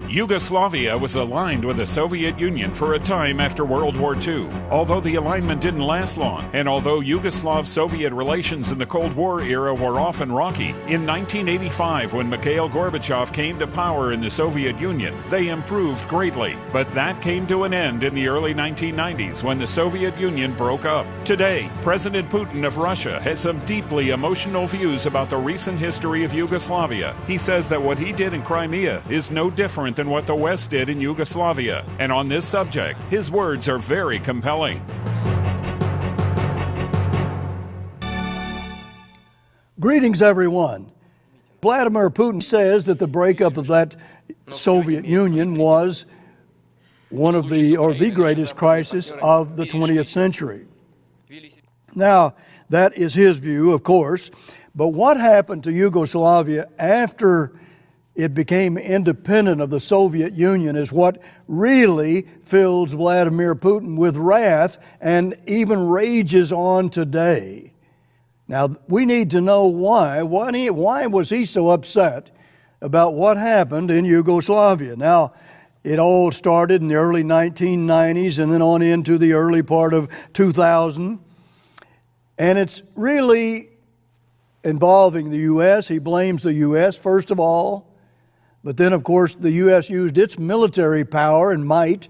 Yugoslavia was aligned with the Soviet Union for a time after World War II, although the alignment didn't last long, and although Yugoslav-Soviet relations in the Cold War era were often rocky, in 1985 when Mikhail Gorbachev came to power in the Soviet Union, they improved greatly. But that came to an end in the early 1990s when the Soviet Union broke up. Today, President Putin of Russia has some deeply emotional views about the recent history of Yugoslavia. He says that what he did in Crimea is no different than what the West did in Yugoslavia. And on this subject, his words are very compelling. Greetings, everyone. Vladimir Putin says that the breakup of that Soviet Union was one of the greatest crisis of the 20th century. Now, that is his view, of course, but what happened to Yugoslavia after it became independent of the Soviet Union is what really fills Vladimir Putin with wrath and even rages on today. Now, we need to know why. Why was he so upset about what happened in Yugoslavia? Now, it all started in the early 1990s and then on into the early part of 2000. And it's really involving the U.S. He blames the U.S. first of all. But then, of course, the U.S. used its military power and might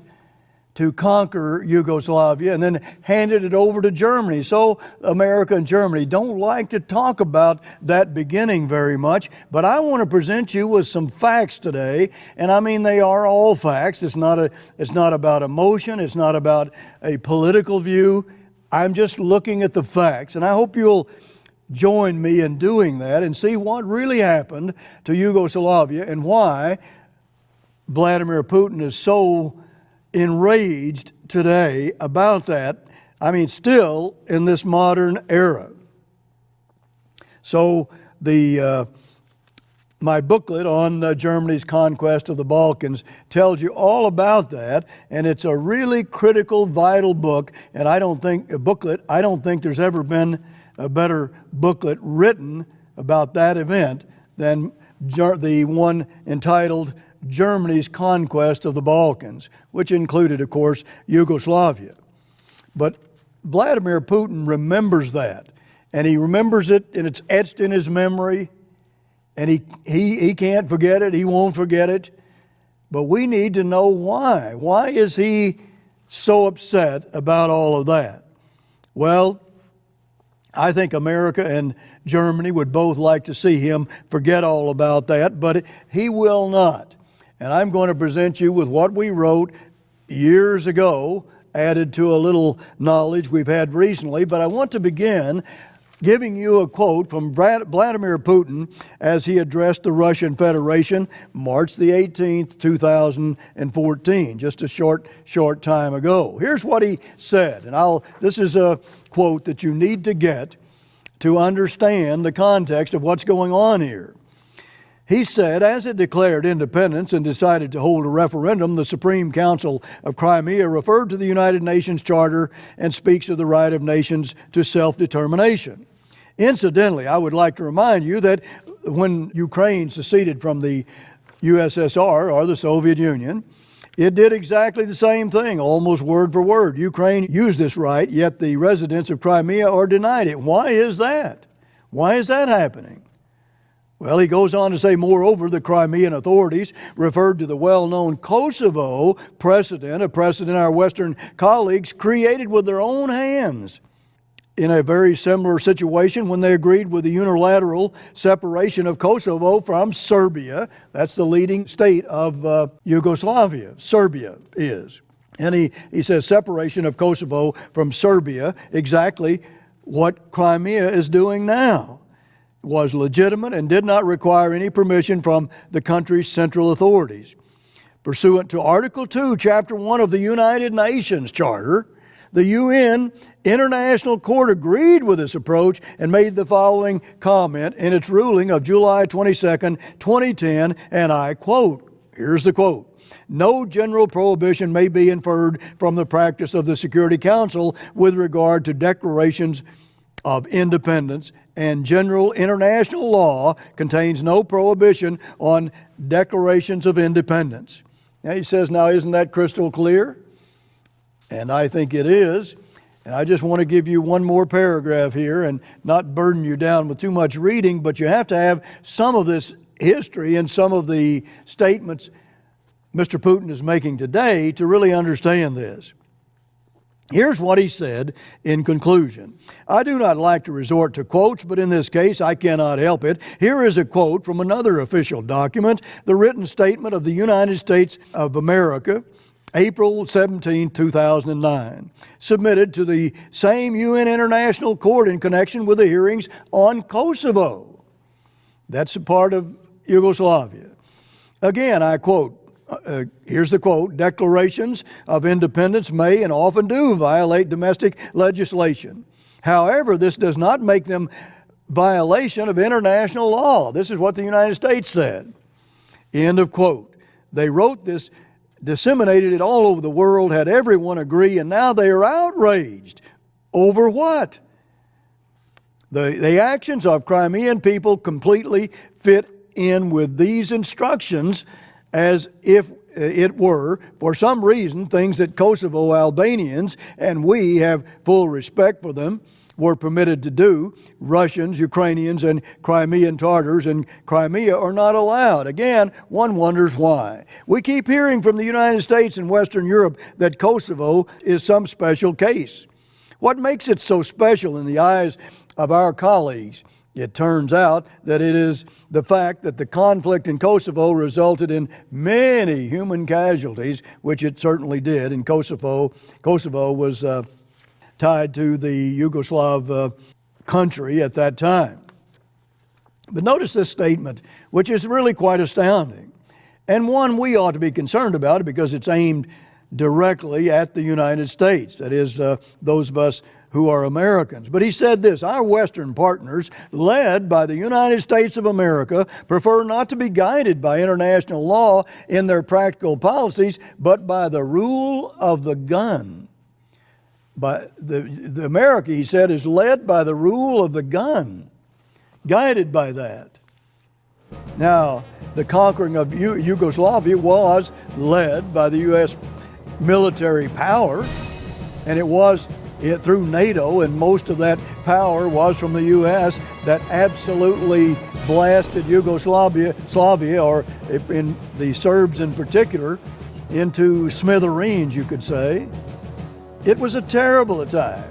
to conquer Yugoslavia and then handed it over to Germany. So America and Germany don't like to talk about that beginning very much, but I want to present you with some facts today, and I mean they are all facts. It's not about emotion. It's not about a political view. I'm just looking at the facts, and I hope you'll join me in doing that and see what really happened to Yugoslavia and why Vladimir Putin is so enraged today about that. I mean, still in this modern era. So my booklet on Germany's conquest of the Balkans tells you all about that, and it's a really critical, vital book. And I don't think there's ever been a better booklet written about that event than the one entitled Germany's Conquest of the Balkans, which included, of course, Yugoslavia. But Vladimir Putin remembers that, and he remembers it, and it's etched in his memory, and he can't forget it, he won't forget it. But we need to know why. Why is he so upset about all of that? Well, I think America and Germany would both like to see him forget all about that, but he will not. And I'm going to present you with what we wrote years ago, added to a little knowledge we've had recently. But I want to begin giving you a quote from Vladimir Putin as he addressed the Russian Federation March the 18th, 2014, just a short time ago. Here's what he said, and this is a quote that you need to get to understand the context of what's going on here. He said, as it declared independence and decided to hold a referendum, the Supreme Council of Crimea referred to the United Nations Charter and speaks of the right of nations to self-determination. Incidentally, I would like to remind you that when Ukraine seceded from the USSR, or the Soviet Union, it did exactly the same thing, almost word for word. Ukraine used this right, yet the residents of Crimea are denied it. Why is that? Why is that happening? Well, he goes on to say, moreover, the Crimean authorities referred to the well-known Kosovo precedent, a precedent our Western colleagues created with their own hands in a very similar situation when they agreed with the unilateral separation of Kosovo from Serbia. That's the leading state of Yugoslavia, Serbia is. And he says separation of Kosovo from Serbia, exactly what Crimea is doing now, was legitimate and did not require any permission from the country's central authorities. Pursuant to Article 2, Chapter 1 of the United Nations Charter, the UN International Court agreed with this approach and made the following comment in its ruling of July 22, 2010, and I quote, here's the quote, "No general prohibition may be inferred from the practice of the Security Council with regard to declarations of independence, and general international law contains no prohibition on declarations of independence." Now he says, now isn't that crystal clear? And I think it is. And I just want to give you one more paragraph here and not burden you down with too much reading, but you have to have some of this history and some of the statements Mr. Putin is making today to really understand this. Here's what he said in conclusion. I do not like to resort to quotes, but in this case I cannot help it. Here is a quote from another official document, the written statement of the United States of America, April 17, 2009, submitted to the same UN International Court in connection with the hearings on Kosovo. That's a part of Yugoslavia. Again, I quote, here's the quote, declarations of independence may and often do violate domestic legislation. However, this does not make them violation of international law. This is what the United States said. End of quote. They wrote this, disseminated it all over the world, had everyone agree, and now they are outraged. Over what? The actions of Crimean people completely fit in with these instructions as if it were, for some reason, things that Kosovo Albanians, and we have full respect for them, were permitted to do. Russians, Ukrainians, and Crimean Tartars in Crimea are not allowed. Again, one wonders why. We keep hearing from the United States and Western Europe that Kosovo is some special case. What makes it so special in the eyes of our colleagues? It turns out that it is the fact that the conflict in Kosovo resulted in many human casualties, which it certainly did. And Kosovo was tied to the Yugoslav country at that time. But notice this statement, which is really quite astounding, and one we ought to be concerned about because it's aimed directly at the United States, that is, those of us who are Americans. But he said this, our Western partners, led by the United States of America, prefer not to be guided by international law in their practical policies, but by the rule of the gun. By the America, he said, is led by the rule of the gun, guided by that. Now, the conquering of Yugoslavia was led by the U.S. military power, and it was through NATO, and most of that power was from the U.S. that absolutely blasted Yugoslavia, or in the Serbs in particular, into smithereens, you could say. It was a terrible attack,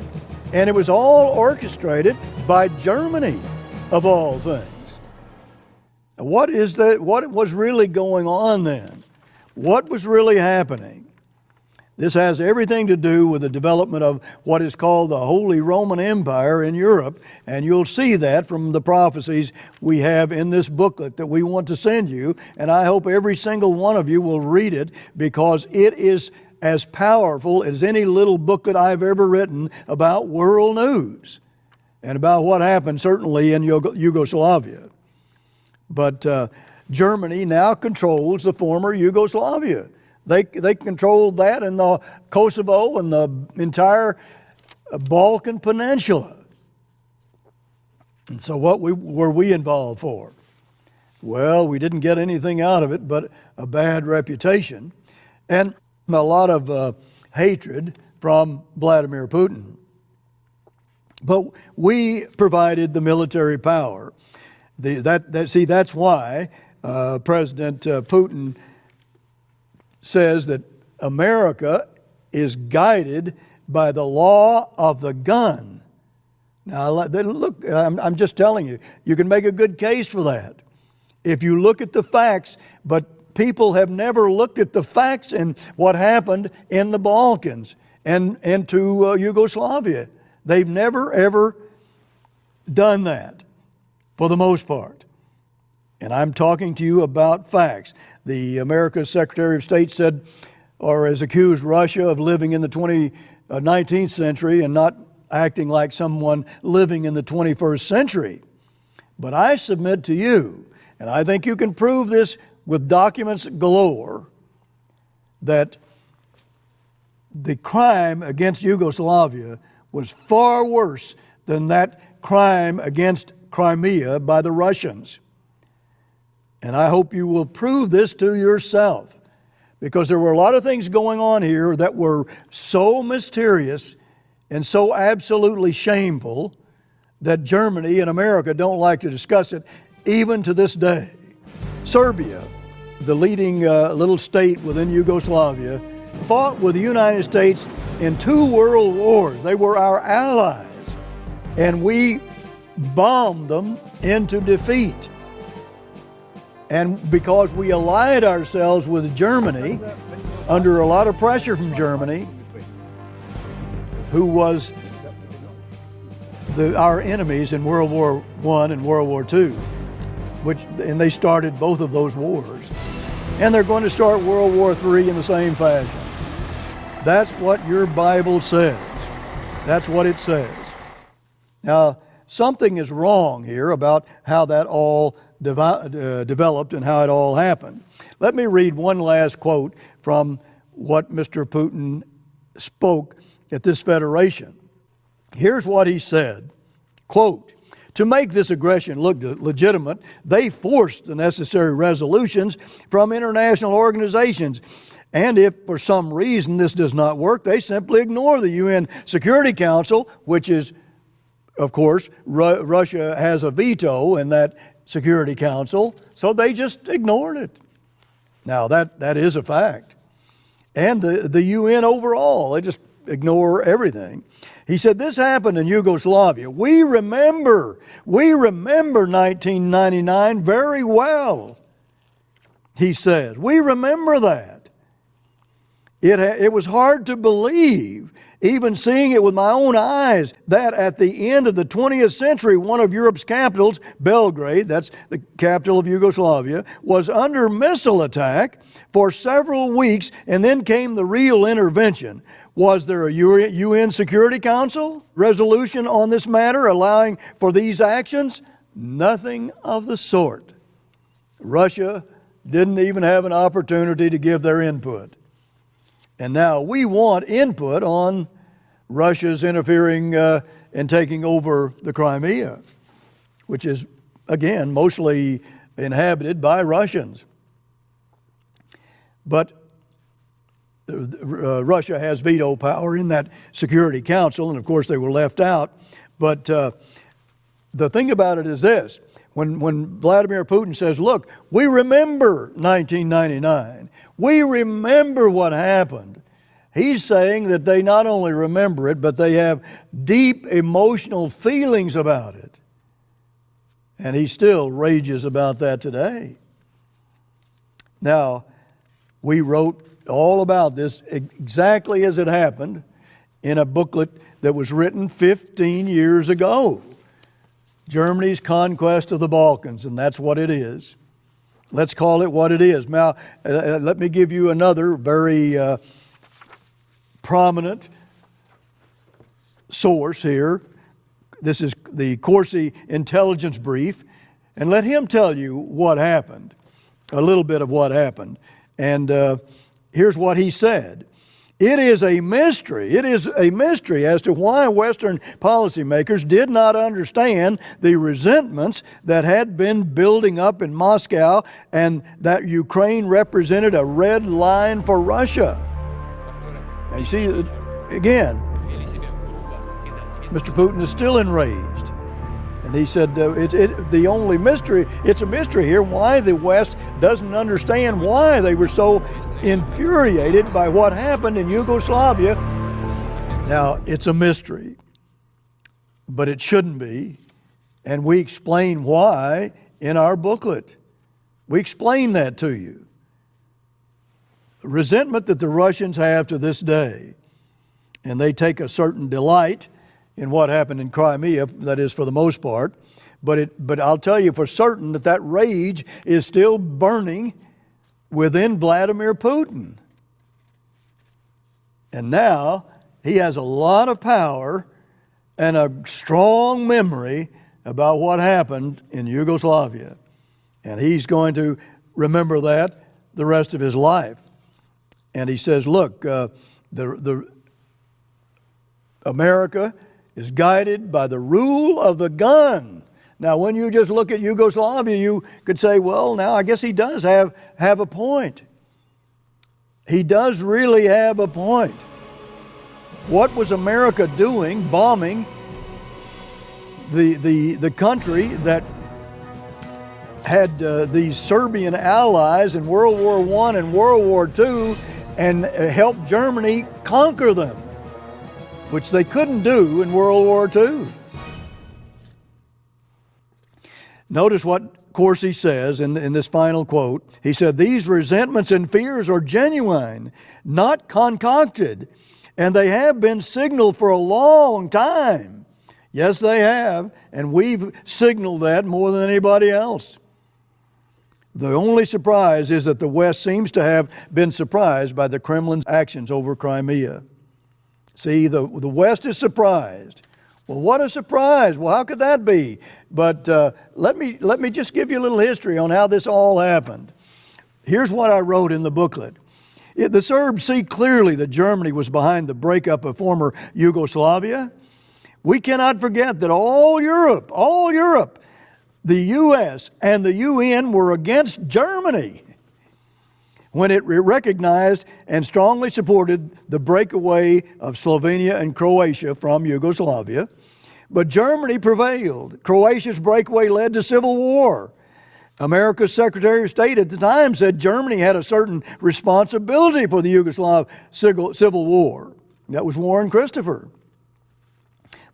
and it was all orchestrated by Germany, of all things. What is that? What was really going on then? What was really happening? This has everything to do with the development of what is called the Holy Roman Empire in Europe, and you'll see that from the prophecies we have in this booklet that we want to send you, and I hope every single one of you will read it because it is as powerful as any little booklet I've ever written about world news and about what happened certainly in Yugoslavia. But Germany now controls the former Yugoslavia. They controlled that in the Kosovo and the entire Balkan Peninsula. And so what were we involved for? Well, we didn't get anything out of it but a bad reputation and a lot of hatred from Vladimir Putin. But we provided the military power. That's why President Putin says that America is guided by the law of the gun. Now, look, I'm just telling you, you can make a good case for that if you look at the facts, but people have never looked at the facts in what happened in the Balkans and to Yugoslavia. They've never, ever done that for the most part. And I'm talking to you about facts. The America's Secretary of State said, or has accused Russia of living in the 19th century and not acting like someone living in the 21st century. But I submit to you, and I think you can prove this with documents galore, that the crime against Yugoslavia was far worse than that crime against Crimea by the Russians. And I hope you will prove this to yourself. because there were a lot of things going on here that were so mysterious and so absolutely shameful that Germany and America don't like to discuss it, even to this day. Serbia, the leading little state within Yugoslavia, fought with the United States in 2 world wars. They were our allies, and we bombed them into defeat. And because we allied ourselves with Germany, under a lot of pressure from Germany, who was our enemies in World War I and World War II, and they started both of those wars. And they're going to start World War III in the same fashion. That's what your Bible says. That's what it says. Now, something is wrong here about how that all developed and how it all happened. Let me read one last quote from what Mr. Putin spoke at this federation. Here's what he said, quote, "To make this aggression look legitimate, they forced the necessary resolutions from international organizations. And if for some reason this does not work, they simply ignore the UN Security Council, which is, of course, Russia has a veto in that Security Council, so they just ignored it." Now, that is a fact. And the UN overall, they just ignore everything. He said, "This happened in Yugoslavia. We remember 1999 very well," he says. We remember that. It was hard to believe, even seeing it with my own eyes, that at the end of the 20th century, one of Europe's capitals, Belgrade, that's the capital of Yugoslavia, was under missile attack for several weeks, and then came the real intervention. Was there a UN Security Council resolution on this matter allowing for these actions? Nothing of the sort. Russia didn't even have an opportunity to give their input. And now we want input on Russia's interfering and taking over the Crimea, which is, again, mostly inhabited by Russians. But Russia has veto power in that Security Council, and of course they were left out. But the thing about it is this. When Vladimir Putin says, look, we remember 1999, we remember what happened, he's saying that they not only remember it, but they have deep emotional feelings about it. And he still rages about that today. Now, we wrote all about this exactly as it happened in a booklet that was written 15 years ago. Germany's conquest of the Balkans, and that's what it is. Let's call it what it is. Now, let me give you another very prominent source here. This is the Corsi intelligence brief, and let him tell you what happened, a little bit of what happened. And here's what he said. It is a mystery. It is a mystery as to why Western policymakers did not understand the resentments that had been building up in Moscow and that Ukraine represented a red line for Russia. Now you see, again, Mr. Putin is still enraged. And he said the only mystery, it's a mystery here why the West doesn't understand why they were so infuriated by what happened in Yugoslavia. Now, it's a mystery, but it shouldn't be. And we explain why in our booklet. We explain that to you. Resentment that the Russians have to this day, and they take a certain delight in what happened in Crimea, that is for the most part, but I'll tell you for certain that rage is still burning within Vladimir Putin. And now he has a lot of power and a strong memory about what happened in Yugoslavia. And he's going to remember that the rest of his life. And he says, look, the America is guided by the rule of the gun. Now, when you just look at Yugoslavia, you could say, well, now I guess he does have a point. he does really have a point. What was America doing bombing the country that had these Serbian allies in World War I and World War II and helped Germany conquer them, which they couldn't do in World War II? Notice what Corsi says in this final quote. He said, "These resentments and fears are genuine, not concocted, and they have been signaled for a long time." Yes, they have, and we've signaled that more than anybody else. The only surprise is that the West seems to have been surprised by the Kremlin's actions over Crimea. See, the West is surprised. Well, what a surprise. Well, how could that be? But let me just give you a little history on how this all happened. Here's what I wrote in the booklet. The Serbs see clearly that Germany was behind the breakup of former Yugoslavia. We cannot forget that all Europe, the U.S. and the UN were against Germany when it recognized and strongly supported the breakaway of Slovenia and Croatia from Yugoslavia. But Germany prevailed. Croatia's breakaway led to civil war. America's Secretary of State at the time said Germany had a certain responsibility for the Yugoslav civil war. That was Warren Christopher.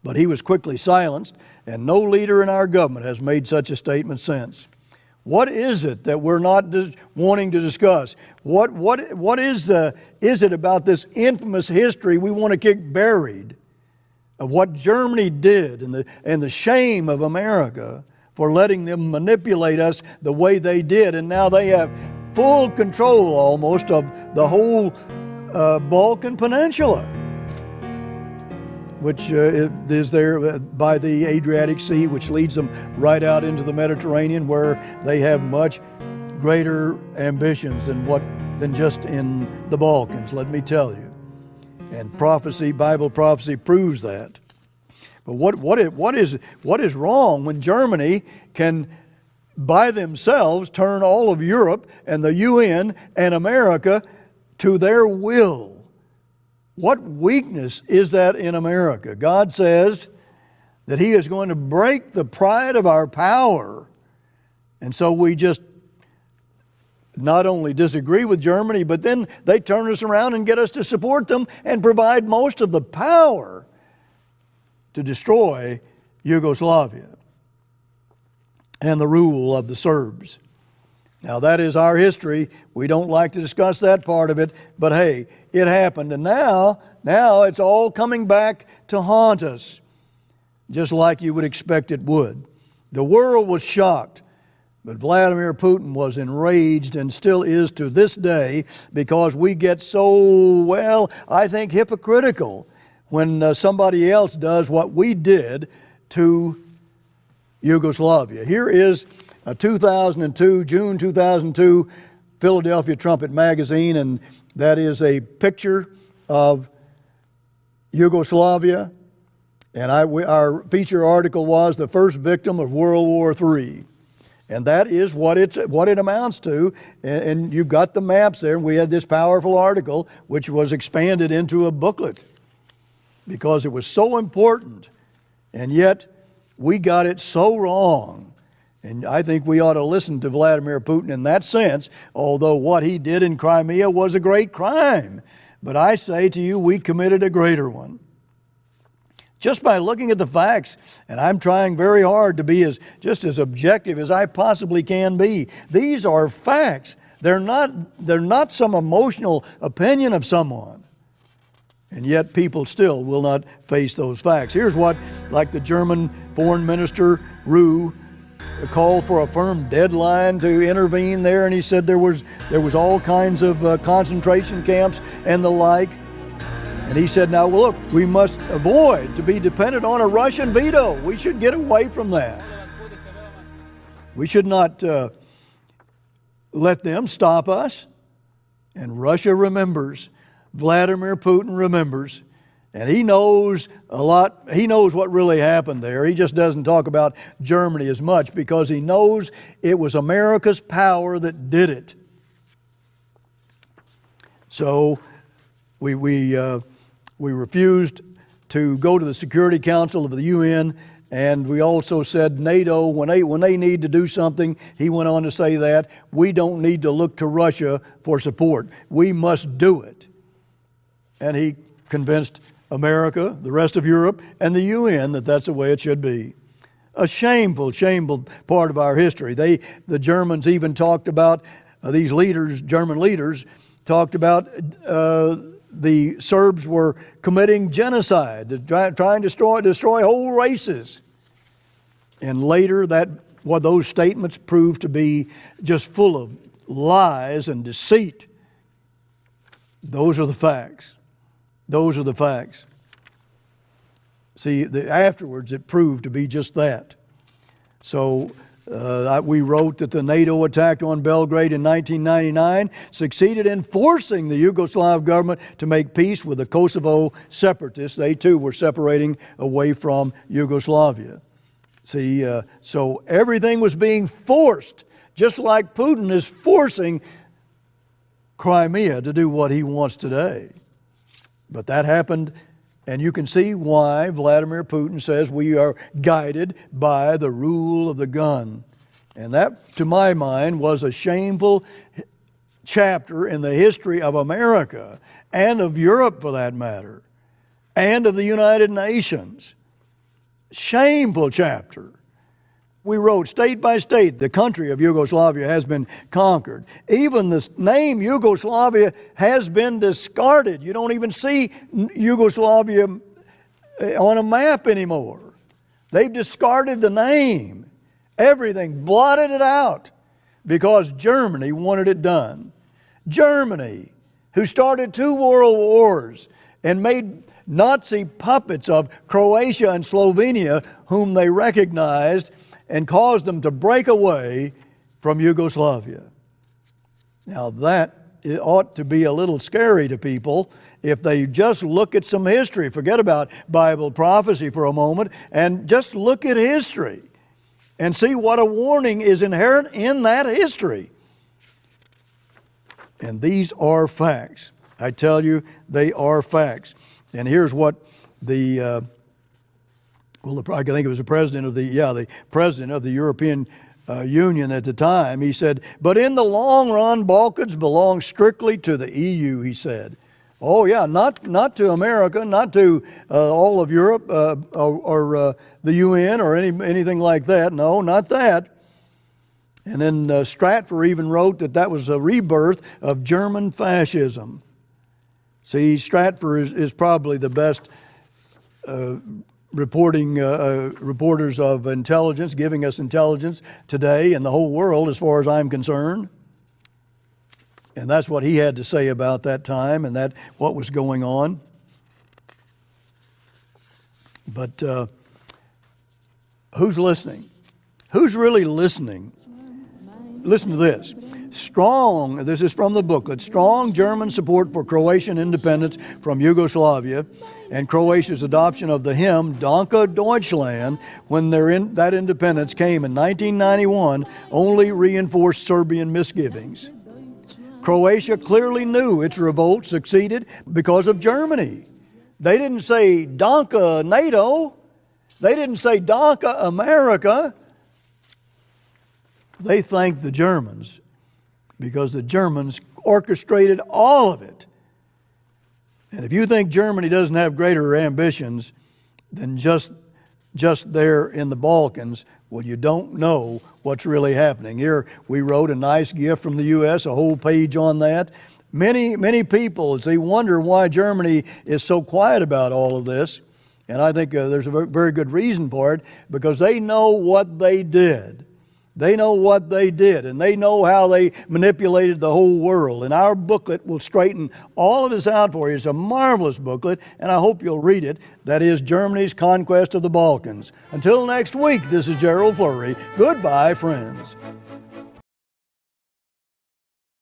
But he was quickly silenced, and no leader in our government has made such a statement since. What is it that we're not wanting to discuss? What is it about this infamous history we want to kick buried of what Germany did and the shame of America for letting them manipulate us the way they did, and now they have full control almost of the whole Balkan Peninsula, which is there by the Adriatic Sea, which leads them right out into the Mediterranean, where they have much greater ambitions than just in the Balkans, let me tell you. And prophecy, Bible prophecy proves that. But what is wrong when Germany can by themselves turn all of Europe and the UN and America to their will? What weakness is that in America? God says that He is going to break the pride of our power. And so we just not only disagree with Germany, but then they turn us around and get us to support them and provide most of the power to destroy Yugoslavia and the rule of the Serbs. Now, that is our history. We don't like to discuss that part of it, but hey, it happened. And now it's all coming back to haunt us, just like you would expect it would. The world was shocked, but Vladimir Putin was enraged and still is to this day, because we get so, I think, hypocritical when somebody else does what we did to Yugoslavia. Here is a June 2002 Philadelphia Trumpet magazine, and that is a picture of Yugoslavia. And our feature article was "The First Victim of World War III." And that is what it amounts to. And you've got the maps there. And we had this powerful article, which was expanded into a booklet because it was so important. And yet, we got it so wrong. And I think we ought to listen to Vladimir Putin in that sense, although what he did in Crimea was a great crime. But I say to you, we committed a greater one. Just by looking at the facts, and I'm trying very hard to be just as objective as I possibly can be. These are facts. They're not some emotional opinion of someone. And yet people still will not face those facts. Here's what, like the German Foreign Minister, Roux, called for a firm deadline to intervene there, and he said there was all kinds of concentration camps and the like. And he said, now look, we must avoid to be dependent on a Russian veto. We should get away from that. We should not let them stop us. And Russia remembers. Vladimir Putin remembers. And he knows a lot. He knows what really happened there. He just doesn't talk about Germany as much because he knows it was America's power that did it. So we refused to go to the Security Council of the UN, and we also said NATO, when they need to do something, he went on to say that, we don't need to look to Russia for support. We must do it. And he convinced America, the rest of Europe, and the UN that that's the way it should be. A shameful, shameful part of our history. The Germans even talked about, these leaders, German leaders, talked about the Serbs were committing genocide, trying to destroy whole races. And later, those statements proved to be just full of lies and deceit. Those are the facts. Those are the facts. See, afterwards it proved to be just that. So we wrote that the NATO attack on Belgrade in 1999 succeeded in forcing the Yugoslav government to make peace with the Kosovo separatists. They too were separating away from Yugoslavia. See, so everything was being forced, just like Putin is forcing Crimea to do what he wants today. But that happened, and you can see why Vladimir Putin says we are guided by the rule of the gun. And that, to my mind, was a shameful chapter in the history of America, and of Europe for that matter, and of the United Nations. Shameful chapter. We wrote, state by state, the country of Yugoslavia has been conquered. Even the name Yugoslavia has been discarded. You don't even see Yugoslavia on a map anymore. They've discarded the name. Everything, blotted it out, because Germany wanted it done. Germany, who started 2 world wars and made Nazi puppets of Croatia and Slovenia, whom they recognized, and caused them to break away from Yugoslavia. Now that ought to be a little scary to people if they just look at some history. Forget about Bible prophecy for a moment and just look at history and see what a warning is inherent in that history. And these are facts. I tell you, they are facts. And here's what I think it was the president of the European Union at the time. He said, but in the long run, Balkans belong strictly to the EU, he said. Oh yeah, not to America, not to all of Europe or the UN or anything like that. No, not that. And then Stratfor even wrote that was a rebirth of German fascism. See, Stratfor is probably the best reporters of intelligence, giving us intelligence today in the whole world as far as I'm concerned. And that's what he had to say about that time and what was going on. But who's listening? Who's really listening? Listen to this. This is from the booklet, strong German support for Croatian independence from Yugoslavia and Croatia's adoption of the hymn Danke Deutschland when that independence came in 1991 only reinforced Serbian misgivings. Croatia clearly knew its revolt succeeded because of Germany. They didn't say Danke NATO. They didn't say Danke America. They thanked the Germans because the Germans orchestrated all of it. And if you think Germany doesn't have greater ambitions than just there in the Balkans, well, you don't know what's really happening. Here we wrote a nice gift from the U.S., a whole page on that. Many people, they wonder why Germany is so quiet about all of this. And I think there's a very good reason for it, because they know what they did. They know what they did, and they know how they manipulated the whole world. And our booklet will straighten all of this out for you. It's a marvelous booklet, and I hope you'll read it. That is Germany's Conquest of the Balkans. Until next week, this is Gerald Flurry. Goodbye, friends.